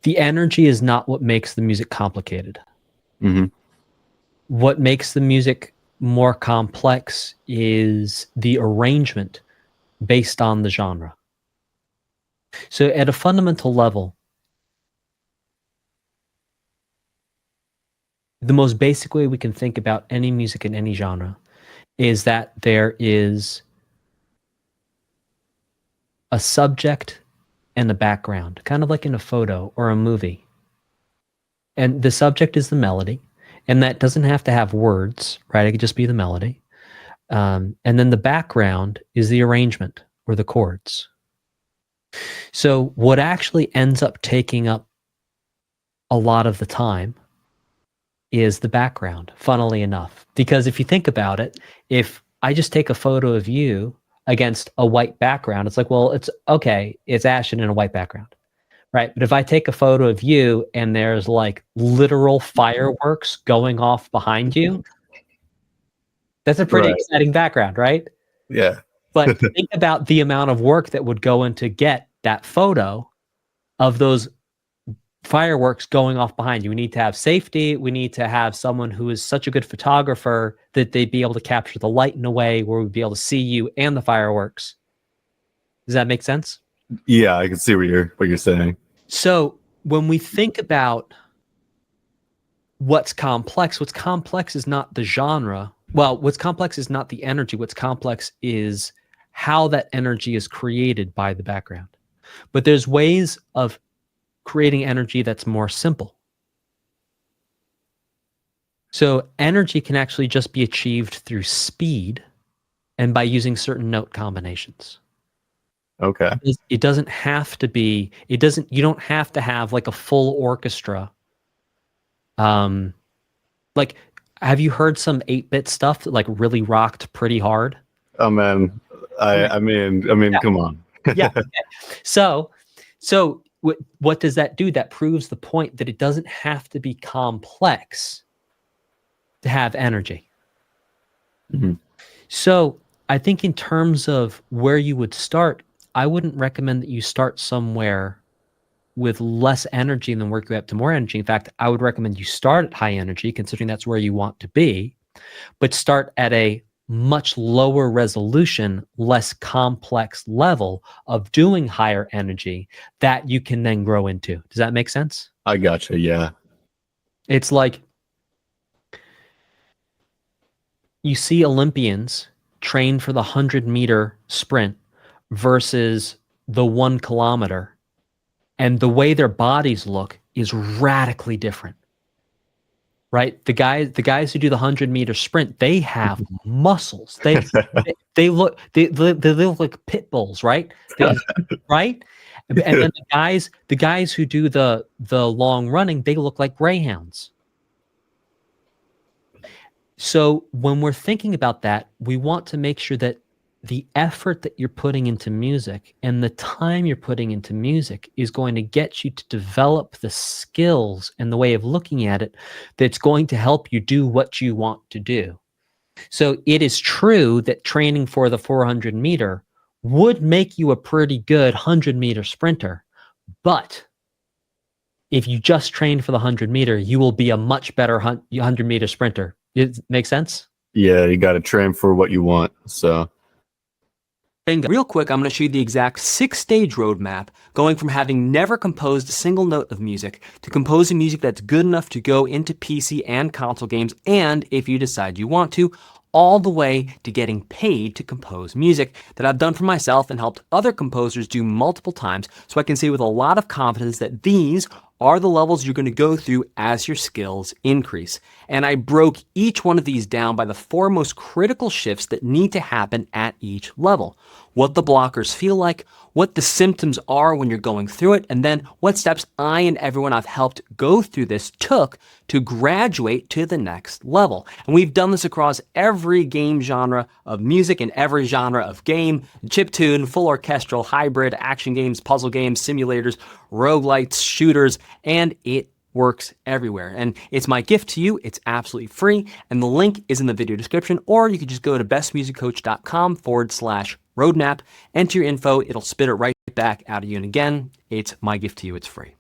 The energy is not what makes the music complicated. Mm-hmm. What makes the music more complex is the arrangement based on the genre. So at a fundamental level, the most basic way we can think about any music in any genre is that there is a subject and a background, kind of like in a photo or a movie. And the subject is the melody, and that doesn't have to have words, right? It could just be the melody. And then the background is the arrangement or the chords. So what actually ends up taking up a lot of the time is the background, funnily enough. Because if you think about it, if I just take a photo of you against a white background, it's like, well, it's okay, it's Ashton in a white background, right? But if I take a photo of you and there's like literal fireworks going off behind you, that's a pretty exciting background, right? Yeah. But think about the amount of work that would go into get that photo of those fireworks going off behind you. We need to have safety. We need to have someone who is such a good photographer that they'd be able to capture the light in a way where we'd be able to see you and the fireworks. Does that make sense? Yeah, I can see what you're saying. So when we think about what's complex is not the genre. Well, what's complex is not the energy. What's complex is how that energy is created by the background. But there's ways of creating energy that's more simple. So energy can actually just be achieved through speed and by using certain note combinations. Okay. It doesn't have to be, you don't have to have like a full orchestra. Like, have you heard some 8-bit stuff that like really rocked pretty hard? Oh man. I mean, yeah. Come on. Yeah. Okay. So what does that do? That proves the point that it doesn't have to be complex to have energy. Mm-hmm. So I think in terms of where you would start, I wouldn't recommend that you start somewhere with less energy and then work your way up to more energy. In fact, I would recommend you start at high energy, considering that's where you want to be, but start at a much lower resolution, less complex level of doing higher energy that you can then grow into. Does that make sense? I gotcha. Yeah. It's like you see Olympians train for the 100-meter sprint versus the 1 kilometer, and the way their bodies look is radically different. Right? The guys who do the 100-meter sprint, they have muscles. They look like pit bulls, right? Right? And then the guys who do the long running, they look like greyhounds. So when we're thinking about that, we want to make sure that the effort that you're putting into music and the time you're putting into music is going to get you to develop the skills and the way of looking at it that's going to help you do what you want to do. So it is true that training for the 400 meter would make you a pretty good 100-meter sprinter, but if you just train for the 100 meter, you will be a much better 100-meter sprinter. It makes sense? Yeah, you got to train for what you want. So real quick, I'm going to show you the exact 6-stage roadmap, going from having never composed a single note of music to composing music that's good enough to go into PC and console games, and if you decide you want to, all the way to getting paid to compose music that I've done for myself and helped other composers do multiple times, so I can say with a lot of confidence that these are the levels you're going to go through as your skills increase. And I broke each one of these down by the 4 most critical shifts that need to happen at each level. What the blockers feel like, what the symptoms are when you're going through it, and then what steps I and everyone I've helped go through this took to graduate to the next level. And we've done this across every game genre of music and every genre of game, chiptune, full orchestral, hybrid, action games, puzzle games, simulators, roguelites, shooters, and it works everywhere. And it's my gift to you. It's absolutely free. And the link is in the video description, or you could just go to bestmusiccoach.com/roadmap, enter your info. It'll spit it right back out of you. And again, it's my gift to you. It's free.